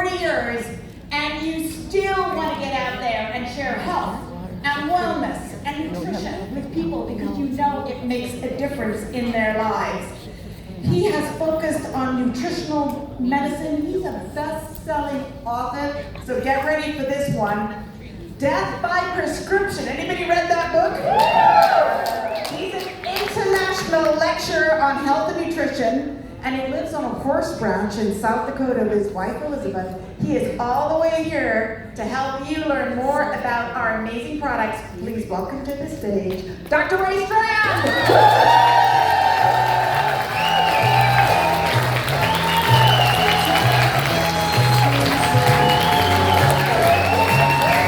40 years, and you still want to get out there and share health and wellness and nutrition with people because you know it makes a difference in their lives. He has focused on nutritional medicine. He's a best-selling author, so get ready for this one. Death by Prescription. Anybody read that book? He's an international lecturer on health and nutrition, and he lives on a horse ranch in South Dakota with his wife Elizabeth. He is all the way here to help you learn more about our amazing products. Please welcome to the stage, Dr. Ray Strand.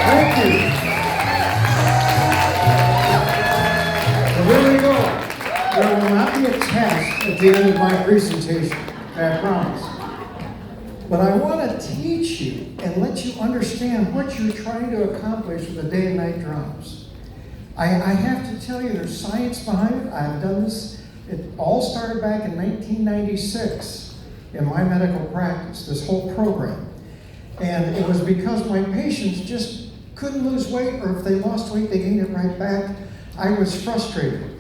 Thank you. Well, here we go. There will not be a test at the end of my presentation, I promise. But I want to teach you and let you understand what you're trying to accomplish with the day and night drops. I have to tell you, there's science behind it. I've done this. It all started back in 1996 in my medical practice, this whole program. And it was because my patients just couldn't lose weight, or if they lost weight, they gained it right back. I was frustrated.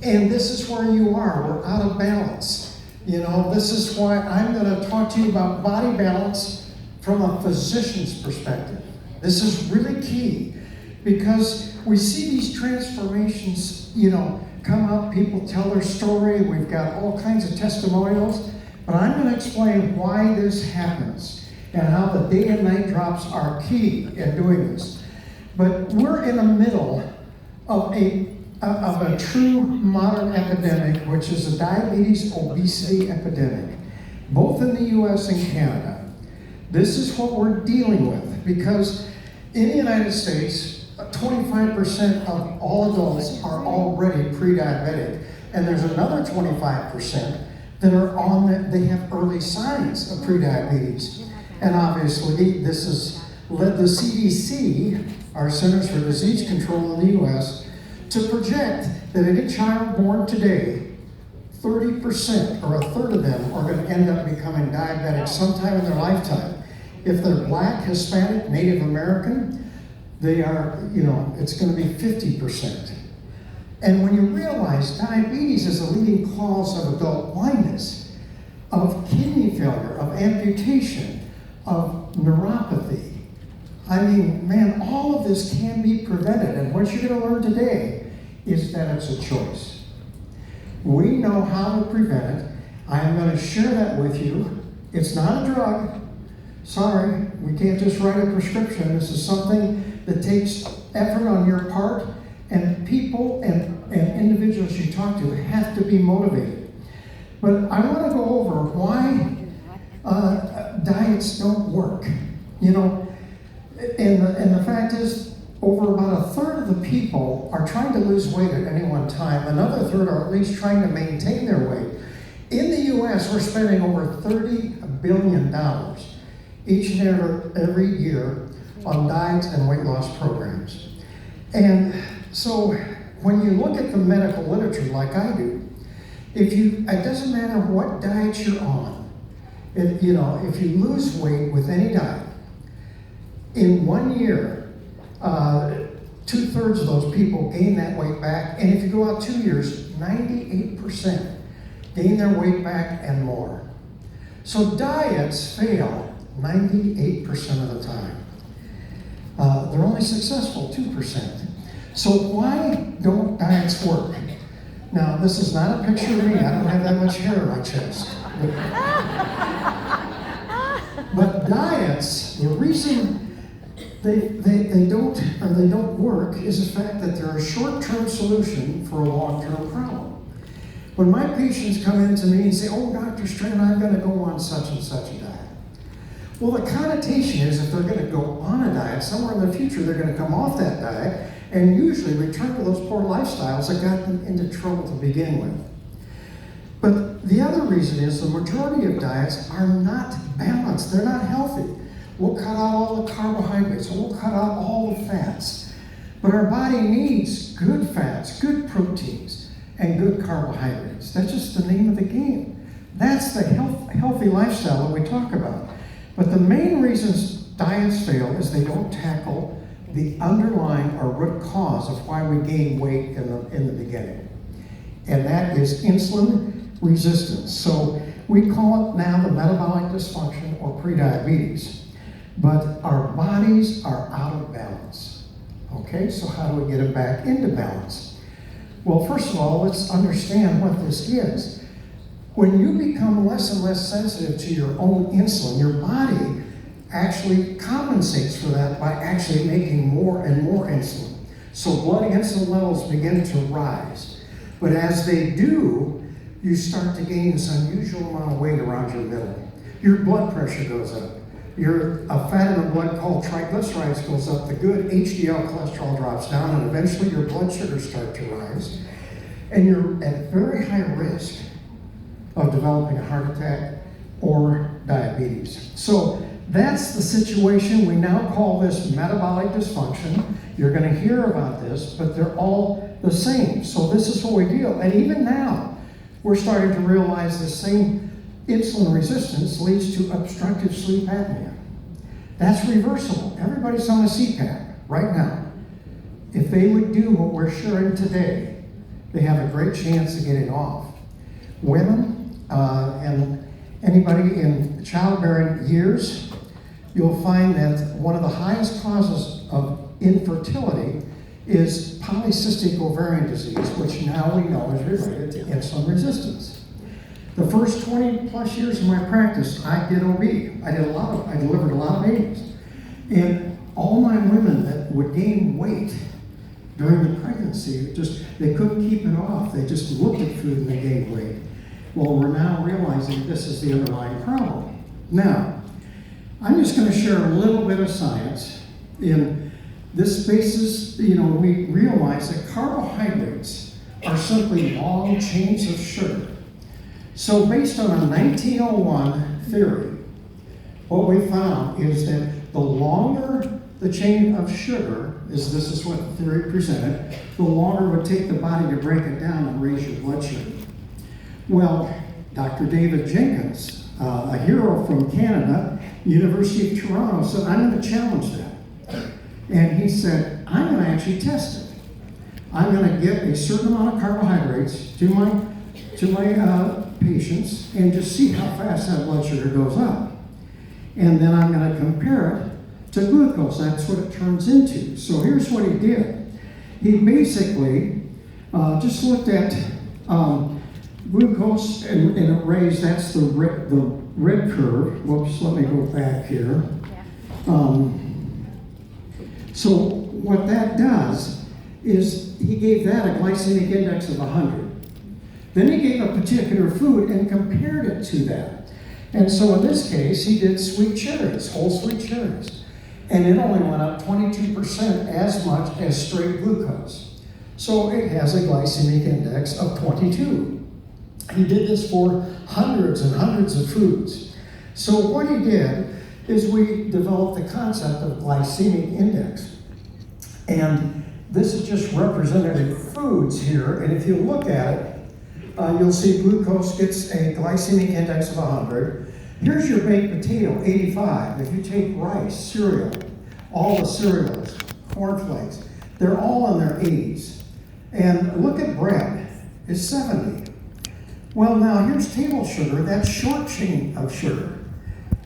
And this is where you are. We're out of balance. You know, this is why I'm going to talk to you about body balance from a physician's perspective. This is really key because we see these transformations, you know, come up, people tell their story, we've got all kinds of testimonials, but I'm going to explain why this happens and how the day and night drops are key in doing this. But we're in the middle of a true modern epidemic, which is a diabetes obesity epidemic, both in the US and Canada. This is what we're dealing with because in the United States, 25% of all adults are already pre-diabetic, and there's another 25% that are they have early signs of prediabetes. And obviously, this has led the CDC, our Centers for Disease Control in the US, to project that any child born today, 30% or a third of them are going to end up becoming diabetic sometime in their lifetime. If they're Black, Hispanic, Native American, they are, you know, it's going to be 50%. And when you realize diabetes is a leading cause of adult blindness, of kidney failure, of amputation, of neuropathy, I mean, man, all of this can be prevented. And what you're going to learn today is that it's a choice. We know how to prevent it. I am going to share that with you. It's not a drug. Sorry, we can't just write a prescription. This is something that takes effort on your part, and people and individuals you talk to have to be motivated. But I want to go over why diets don't work. You know, and the fact is, over about a third of the people are trying to lose weight at any one time. Another third are at least trying to maintain their weight. In the US, we're spending over $30 billion each and every year on diets and weight loss programs. And so when you look at the medical literature like I do, it doesn't matter what diet you're on, if you lose weight with any diet, in 1 year, 2/3 of those people gain that weight back, and if you go out 2 years, 98% gain their weight back and more. So diets fail 98% of the time. They're only successful 2%. So why don't diets work? Now, this is not a picture of me. I don't have that much hair on my chest. But diets, the reason they don't work is the fact that they're a short-term solution for a long-term problem. When my patients come in to me and say, "Oh, Dr. Strand, I'm going to go on such and such a diet." Well, the connotation is if they're going to go on a diet, somewhere in the future they're going to come off that diet and usually return to those poor lifestyles that got them into trouble to begin with. But the other reason is the majority of diets are not balanced. They're not healthy. We'll cut out all the carbohydrates, and we'll cut out all the fats. But our body needs good fats, good proteins, and good carbohydrates. That's just the name of the game. That's the healthy lifestyle that we talk about. But the main reasons diets fail is they don't tackle the underlying or root cause of why we gain weight in the beginning. And that is insulin resistance. So we call it now the metabolic dysfunction or prediabetes. But our bodies are out of balance. Okay, so how do we get them back into balance? Well, first of all, let's understand what this is. When you become less and less sensitive to your own insulin, your body actually compensates for that by actually making more and more insulin. So blood insulin levels begin to rise. But as they do, you start to gain this unusual amount of weight around your middle. Your blood pressure goes up. Your fat in the blood called triglycerides goes up. The good HDL cholesterol drops down, and eventually your blood sugars start to rise. And you're at very high risk of developing a heart attack or diabetes. So that's the situation. We now call this metabolic dysfunction. You're going to hear about this, but they're all the same. So this is what we deal. And even now, we're starting to realize the same insulin resistance leads to obstructive sleep apnea. That's reversible. Everybody's on a CPAP right now. If they would do what we're sharing today, they have a great chance of getting off. Women and anybody in childbearing years, you'll find that one of the highest causes of infertility is polycystic ovarian disease, which now we know is related to insulin resistance. The first 20 plus years of my practice, I did OB. I delivered a lot of babies. And all my women that would gain weight during the pregnancy, they couldn't keep it off. They just looked at food and they gained weight. Well, we're now realizing this is the underlying problem. Now, I'm just going to share a little bit of science. In this spaces, we realize that carbohydrates are simply long chains of sugar. So based on a 1901 theory, what we found is that the longer the chain of sugar, this is what the theory presented, the longer it would take the body to break it down and raise your blood sugar. Well, Dr. David Jenkins, a hero from Canada, University of Toronto, said, I'm going to challenge that. And he said, I'm going to actually test it. I'm going to get a certain amount of carbohydrates to my patients and just see how fast that blood sugar goes up. And then I'm going to compare it to glucose. That's what it turns into. So here's what he did. He basically just looked at glucose and it raised, that's the red curve. Whoops, let me go back here. So what that does is he gave that a glycemic index of 100. Then he gave a particular food and compared it to that. And so in this case, he did sweet cherries, whole sweet cherries. And it only went up 22% as much as straight glucose. So it has a glycemic index of 22. He did this for hundreds and hundreds of foods. So what he did is we developed the concept of glycemic index. And this is just representative foods here. And if you look at it, you'll see glucose gets a glycemic index of 100. Here's your baked potato, 85. If you take rice, cereal, all the cereals, cornflakes, they're all in their 80s. And look at bread, it's 70. Well, now here's table sugar, that's short chain of sugar.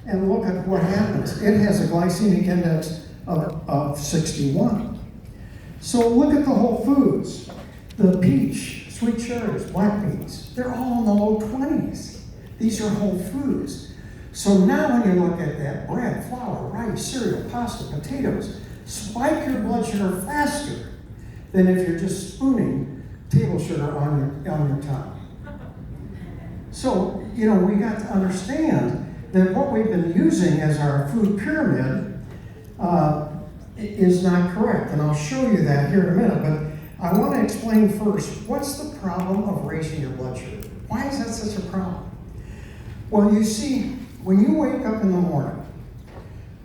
And look at what happens. It has a glycemic index of 61. So look at the whole foods. The peach, sweet cherries, black beans, they're all in the low 20s. These are whole foods. So now when you look at that, bread, flour, rice, cereal, pasta, potatoes, spike your blood sugar faster than if you're just spooning table sugar on your tongue. So, we got to understand that what we've been using as our food pyramid is not correct. And I'll show you that here in a minute. But I want to explain first, what's the problem of raising your blood sugar? Why is that such a problem? Well, you see, when you wake up in the morning,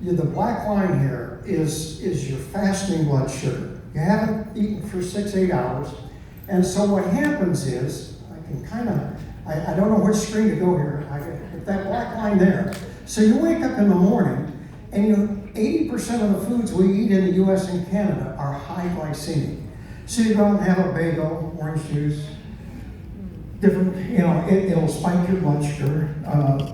the black line here is your fasting blood sugar. You haven't eaten for 6-8 hours. And so what happens is, I don't know which screen to go here. That black line there. So you wake up in the morning, and 80% of the foods we eat in the US and Canada are high glycemic. So you go out and have a bagel, orange juice, different, it'll spike your blood sugar,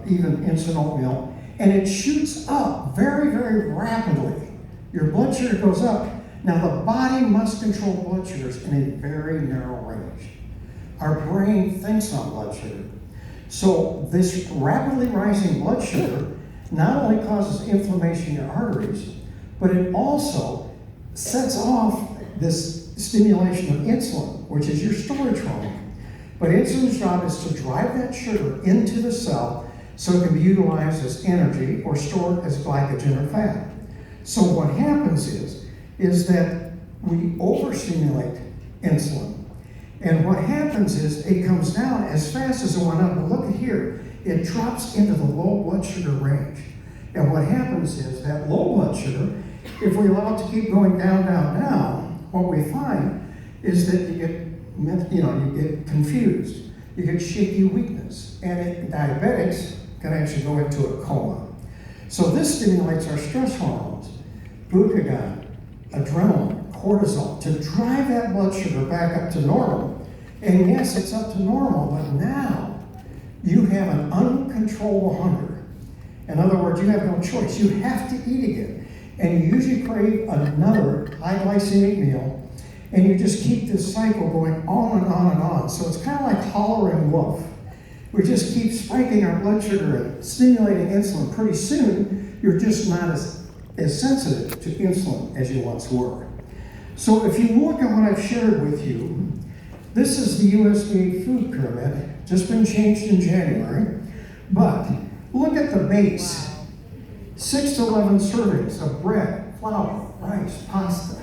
even instant oatmeal, and it shoots up very, very rapidly. Your blood sugar goes up. Now the body must control blood sugars in a very narrow range. Our brain thinks on blood sugar. So this rapidly rising blood sugar not only causes inflammation in your arteries, but it also sets off this stimulation of insulin, which is your storage hormone. But insulin's job is to drive that sugar into the cell so it can be utilized as energy or stored as glycogen or fat. So what happens is that we overstimulate insulin. And what happens is it comes down as fast as it went up. But look at here, it drops into the low blood sugar range. And what happens is that low blood sugar, if we allow it to keep going down, down, down, what we find is that you get confused. You get shaky weakness. And diabetics can actually go into a coma. So this stimulates our stress hormones, glucagon, adrenaline, cortisol, to drive that blood sugar back up to normal. And yes, it's up to normal, but now you have an uncontrollable hunger. In other words, you have no choice. You have to eat again. And you usually crave another high glycemic meal, and you just keep this cycle going on and on and on. So it's kind of like hollering wolf. We just keep spiking our blood sugar and stimulating insulin. Pretty soon, you're just not as sensitive to insulin as you once were. So if you look at what I've shared with you, this is the USDA food pyramid, just been changed in January. But look at the base. 6 to 11 servings of bread, flour, rice, pasta.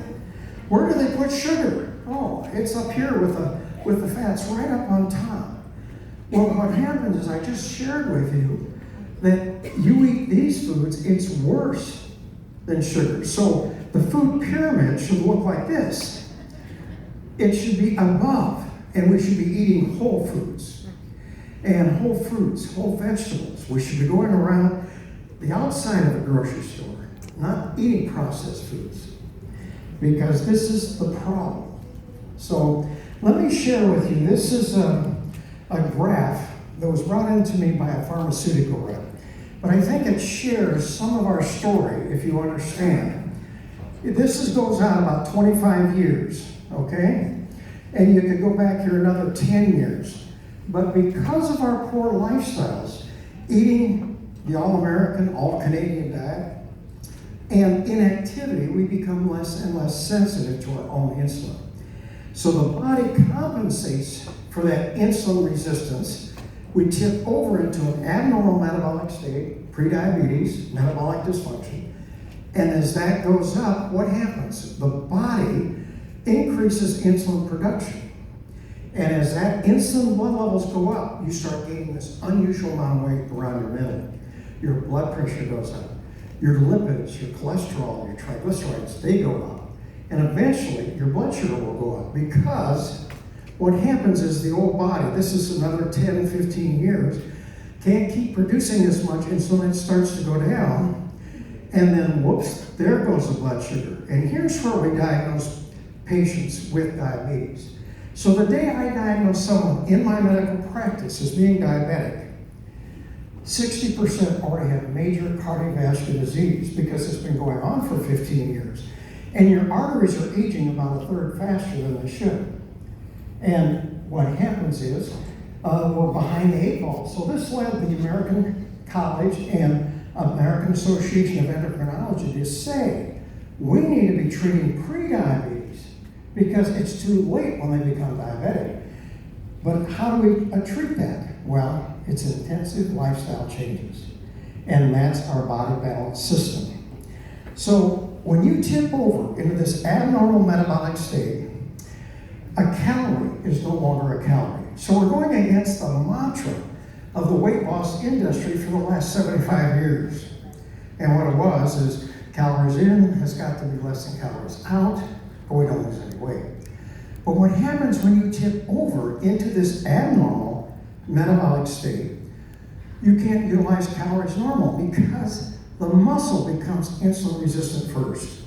Where do they put sugar? Oh, it's up here with the fats right up on top. Well, what happens is I just shared with you that you eat these foods, it's worse than sugar. So the food pyramid should look like this. It should be above, and we should be eating whole foods and whole fruits, whole vegetables. We should be going around the outside of a grocery store, not eating processed foods, because this is the problem. So let me share with you, this is a graph that was brought into me by a pharmaceutical rep. But I think it shares some of our story, if you understand. This goes on about 25 years, okay? And you could go back here another 10 years. But because of our poor lifestyles, eating the all-American, all-Canadian diet, and inactivity, we become less and less sensitive to our own insulin. So the body compensates for that insulin resistance. We tip over into an abnormal metabolic state, prediabetes, metabolic dysfunction. And as that goes up, what happens? The body increases insulin production. And as that insulin blood levels go up, you start gaining this unusual amount of weight around your middle. Your blood pressure goes up. Your lipids, your cholesterol, your triglycerides, they go up. And eventually, your blood sugar will go up, because what happens is the old body, this is another 10, 15 years, can't keep producing as much insulin, it starts to go down, and then whoops, there goes the blood sugar. And here's where we diagnose patients with diabetes. So the day I diagnose someone in my medical practice as being diabetic, 60% already have major cardiovascular disease because it's been going on for 15 years. And your arteries are aging about a third faster than they should. And what happens is, we're behind the 8 ball. So this led the American College and American Association of Endocrinology to say, we need to be treating prediabetes because it's too late when they become diabetic. But how do we treat that? Well, it's intensive lifestyle changes. And that's our body balance system. So when you tip over into this abnormal metabolic state, a calorie is no longer a calorie. So we're going against the mantra of the weight loss industry for the last 75 years. And what it was is calories in has got to be less than calories out, or we don't lose any weight. But what happens when you tip over into this abnormal metabolic state, you can't utilize calories normal because the muscle becomes insulin resistant first.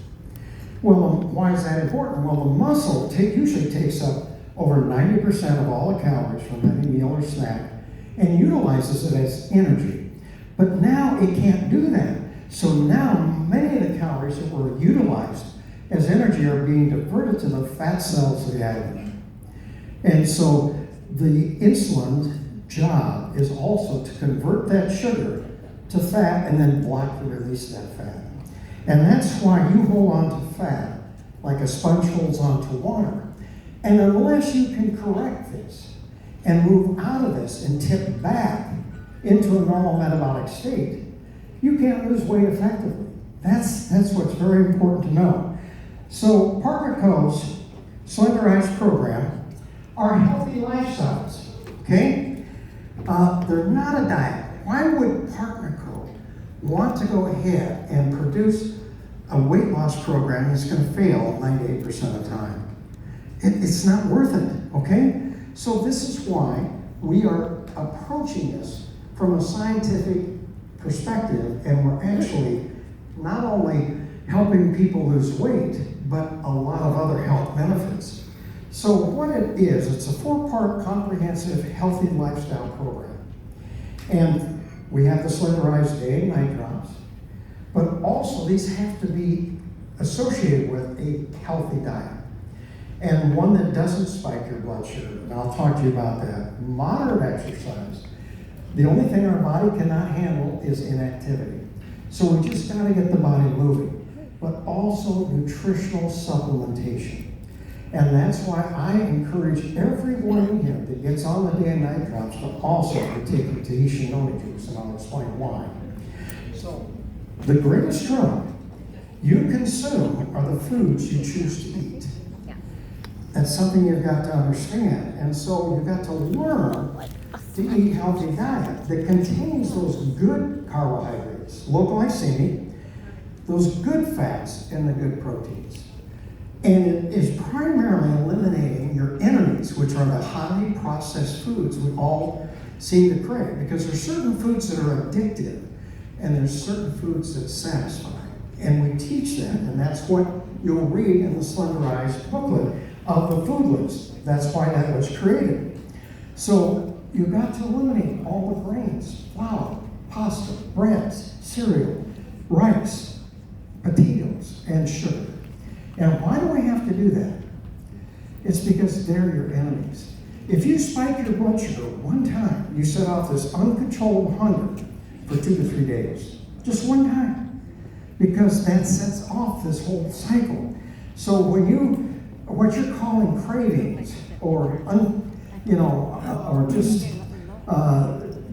Well, why is that important? Well, the muscle usually takes up over 90% of all the calories from any meal or snack and utilizes it as energy. But now it can't do that. So now many of the calories that were utilized as energy are being diverted to the fat cells of the abdomen. And so the insulin job is also to convert that sugar to fat and then block the release of that fat. And that's why you hold on to fat like a sponge holds on to water. And unless you can correct this and move out of this and tip back into a normal metabolic state, you can't lose weight effectively. That's what's very important to know. So Partner Co's Slenderiiz program are healthy lifestyles, okay? They're not a diet. Why would Partner Co want to go ahead and produce a weight loss program that's going to fail 98% of the time? It's not worth it, okay? So this is why we are approaching this from a scientific perspective, and we're actually not only helping people lose weight, but a lot of other health benefits. So what it is, it's a 4-part comprehensive healthy lifestyle program. And we have the Slenderiiz day and night drops, but also these have to be associated with a healthy diet. And one that doesn't spike your blood sugar, and I'll talk to you about that. Moderate exercise. The only thing our body cannot handle is inactivity. So we just gotta get the body moving, but also nutritional supplementation. And that's why I encourage everyone in here that gets on the day and night drops to also be taking Tahitian noni juice, and I'll explain why. So, the greatest drug you consume are the foods you choose to eat. That's something you've got to understand. And so you've got to learn to eat healthy diet that contains those good carbohydrates, low glycemic, those good fats, and the good proteins. And it is primarily eliminating your enemies, which are the highly processed foods we all seem to crave. Because there's certain foods that are addictive, and there's certain foods that satisfy. And we teach that, and that's what you'll read in the Slenderiiz booklet of the food list. That's why that was created. So you've got to eliminate all the grains, flour, pasta, breads, cereal, rice, potatoes, and sugar. And why do we have to do that? It's because they're your enemies. If you spike your blood sugar one time, you set off this uncontrollable hunger for 2 to 3 days. Just one time. Because that sets off this whole cycle. So when what you're calling cravings or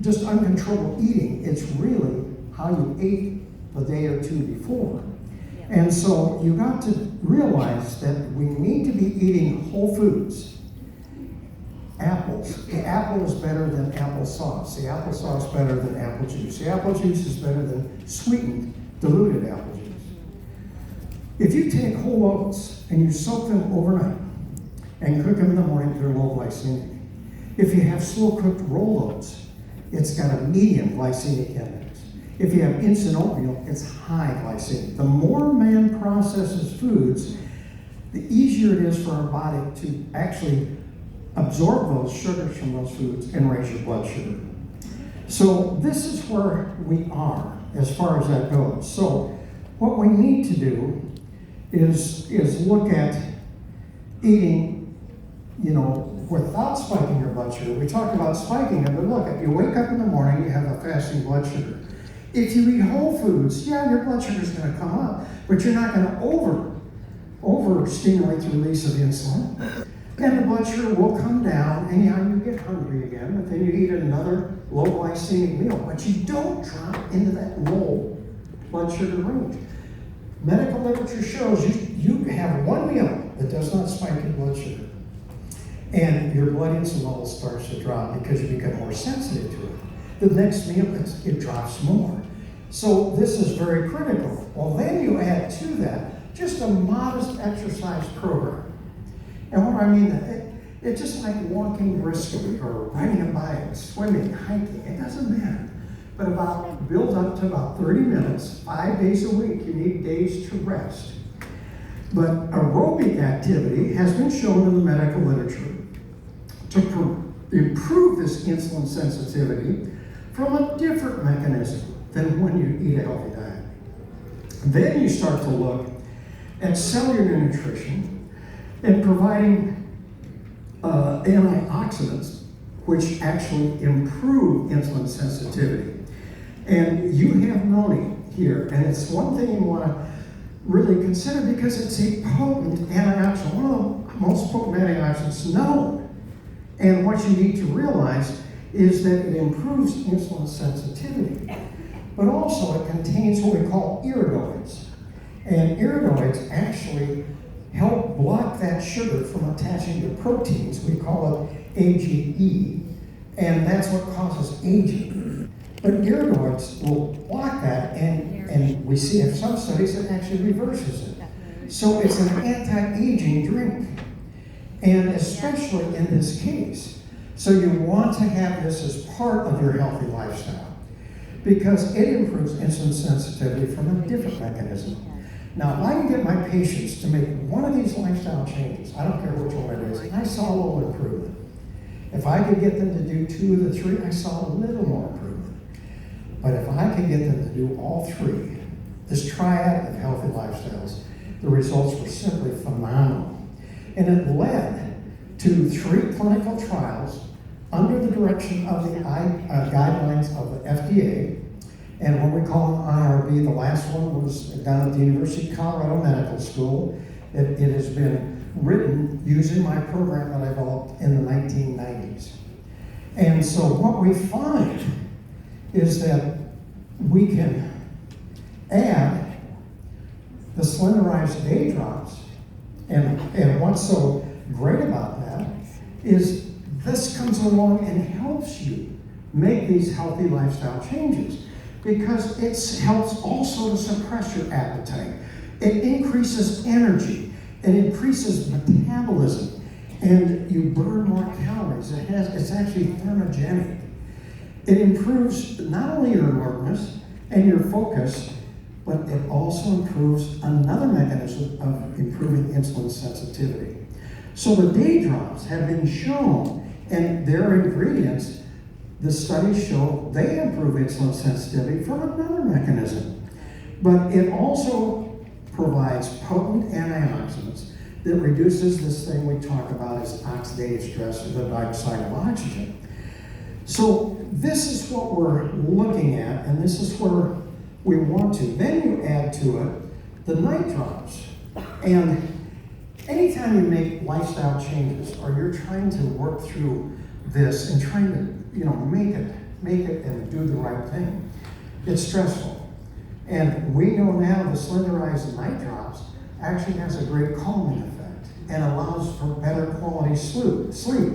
just uncontrollable eating, it's really how you ate the day or two before. And so you got to realize that we need to be eating whole foods. Apples. The apple is better than applesauce. The applesauce better than apple juice. The apple juice is better than sweetened, diluted apple juice. If you take whole oats and you soak them overnight and cook them in the morning, they're low glycemic. If you have slow cooked rolled oats, it's got a medium glycemic index. If you have instant oatmeal, it's high glycemic. The more man processes foods, the easier it is for our body to actually absorb those sugars from those foods and raise your blood sugar. So this is where we are as far as that goes. So what we need to do is look at eating, without spiking your blood sugar. We talked about spiking it, but look, you wake up in the morning, you have a fasting blood sugar. If you eat whole foods, your blood sugar is going to come up, but you're not going to over-stimulate the release of insulin. And the blood sugar will come down, and you get hungry again, but then you eat another low glycemic meal. But you don't drop into that low blood sugar range. Medical literature shows you have one meal that does not spike your blood sugar, and your blood insulin level starts to drop because you become more sensitive to it. The next meal, it drops more. So this is very critical. Well, then you add to that just a modest exercise program. And what I mean, it's just like walking briskly or riding a bike, swimming, hiking. It doesn't matter. but builds up to about 30 minutes, 5 days a week. You need days to rest. But aerobic activity has been shown in the medical literature to improve this insulin sensitivity from a different mechanism than when you eat a healthy diet. Then you start to look at cellular nutrition and providing antioxidants, which actually improve insulin sensitivity. And you have noni here, and it's one thing you want to really consider because it's a potent antioxidant, one of the most potent antioxidants known. And what you need to realize is that it improves insulin sensitivity, but also it contains what we call iridoids. And iridoids actually help block that sugar from attaching to proteins. We call it AGE, and that's what causes aging. But iridoids will block that, and we see in some studies it actually reverses it. So it's an anti-aging drink, and especially in this case. So you want to have this as part of your healthy lifestyle because it improves insulin sensitivity from a different mechanism. Now, if I can get my patients to make one of these lifestyle changes, I don't care which one it is, I saw a little improvement. If I could get them to do 2 of the 3, I saw a little more improvement. But if I could get them to do all 3, this triad of healthy lifestyles, the results were simply phenomenal. And it led to 3 clinical trials under the direction of the guidelines of the FDA. And when we call them IRB, the last one was done at the University of Colorado Medical School. It has been written using my program that I developed in the 1990s. And so what we find is that we can add the Slenderiiz day drops, and what's so great about that is this comes along and helps you make these healthy lifestyle changes because it helps also to suppress your appetite. It increases energy, it increases metabolism, and you burn more calories. It's actually thermogenic. It improves not only your alertness and your focus, but it also improves another mechanism of improving insulin sensitivity. So the day drops have been shown, and their ingredients, the studies show they improve insulin sensitivity from another mechanism. But it also provides potent antioxidants that reduces this thing we talk about as oxidative stress or the dioxide of oxygen. So this is what we're looking at, and this is where we want to. Then you add to it the night drops. And anytime you make lifestyle changes or you're trying to work through this and trying to, make it and do the right thing, it's stressful. And we know now the Slenderiiz night drops actually has a great calming effect and allows for better quality sleep.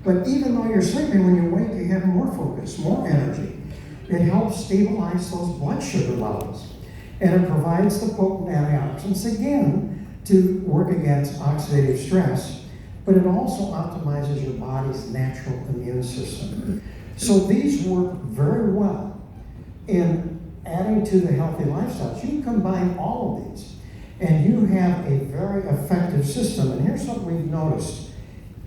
But even though you're sleeping, when you wake, you have more focus, more energy. It helps stabilize those blood sugar levels. And it provides the potent antioxidants, again, to work against oxidative stress, but it also optimizes your body's natural immune system. So these work very well in adding to the healthy lifestyles. You combine all of these, and you have a very effective system. And here's what we've noticed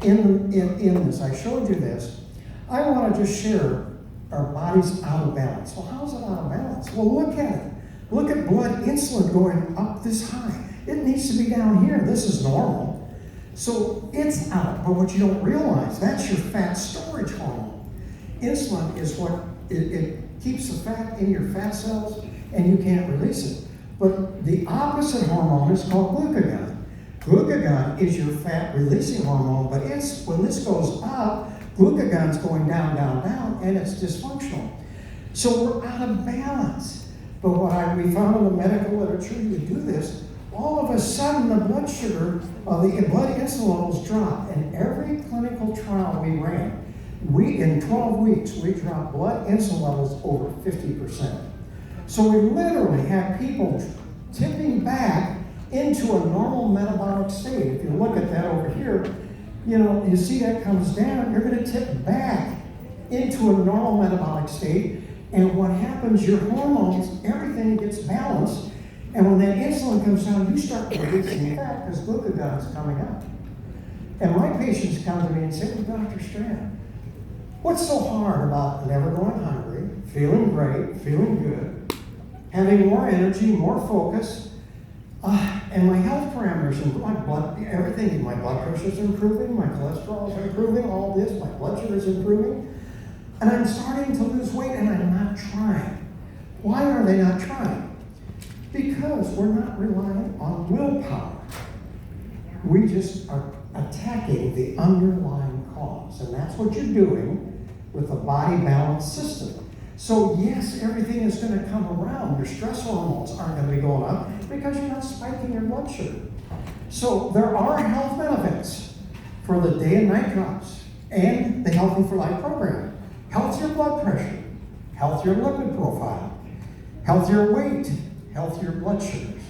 in this. I showed you this. I want to just share our body's out of balance. Well, how's it out of balance? Well, look at it. Look at blood insulin going up this high. It needs to be down here. This is normal. So it's out. But what you don't realize, that's your fat storage hormone. Insulin is what it keeps the fat in your fat cells, and you can't release it. But the opposite hormone is called glucagon. Glucagon is your fat-releasing hormone, but when this goes up, glucagon's going down, down, down, and it's dysfunctional. So we're out of balance. But what we found in the medical literature, you do this, all of a sudden the blood sugar, the blood insulin levels drop. And every clinical trial we ran, in 12 weeks, we dropped blood insulin levels over 50%. So we literally had people tipping back into a normal metabolic state. If you look at that over here, you see that comes down, you're going to tip back into a normal metabolic state, And what happens, your hormones, everything gets balanced. And when that insulin comes down, you start releasing fat because glucagon is coming up. And my patients come to me and say, well, Dr. Strand, what's so hard about never going hungry, feeling great, feeling good, having more energy, more focus, and my health parameters, and my blood, everything, my blood pressure is improving, my cholesterol is improving, all this, my blood sugar is improving, and I'm starting to lose weight and I'm not trying. Why are they not trying? Because we're not relying on willpower. We just are attacking the underlying cause, and that's what you're doing with a body balance system. So yes, everything is going to come around. Your stress hormones aren't going to be going up because you're not spiking your blood sugar. So there are health benefits for the day and night drops and the Healthy for Life program. Healthier blood pressure, healthier lipid profile, healthier weight, healthier blood sugars.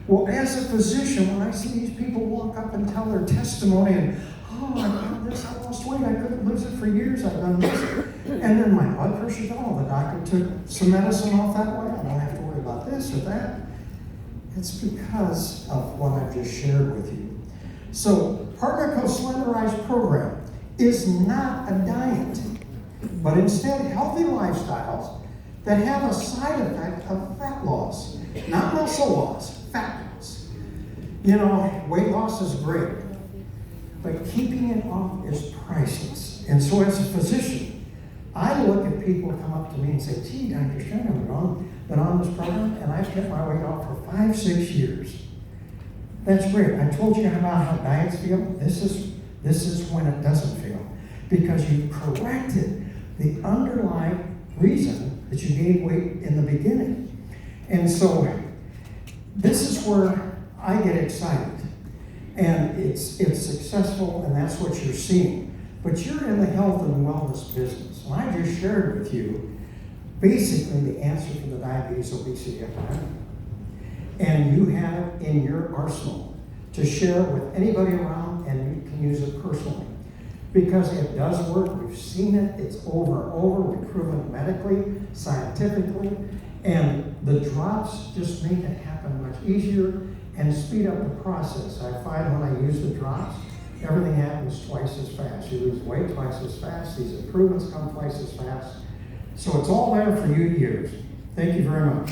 Well, as a physician, when I see these people walk up and tell their testimony and, oh, I got this, I lost weight, I couldn't lose it for years, I've done this, and then my blood pressure's down, the doctor took some medicine off that way, I don't have to worry about this or that. It's because of what I've just shared with you. So, Partner Co Slenderiiz program is not a diet, but instead healthy lifestyles that have a side effect of fat loss, not muscle loss, fat loss. You know, weight loss is great, but keeping it off is priceless. And so as a physician, I look at people come up to me and say, gee, Dr. Strand, I've been on this program and I've kept my weight off for 5-6 years. That's great. I told you about how diets feel. This is when it doesn't feel. Because you corrected the underlying reason that you gained weight in the beginning. And so this is where I get excited. And it's successful, and that's what you're seeing. But you're in the health and wellness business. And I just shared with you basically the answer for the diabetes, obesity epidemic. And you have it in your arsenal to share it with anybody around, and you can use it personally. Because it does work. We've seen it. It's over and over. We've proven it medically, scientifically. And the drops just make it happen much easier and speed up the process. I find when I use the drops, everything happens twice as fast. You lose weight twice as fast. These improvements come twice as fast. So it's all there for you to use. Thank you very much.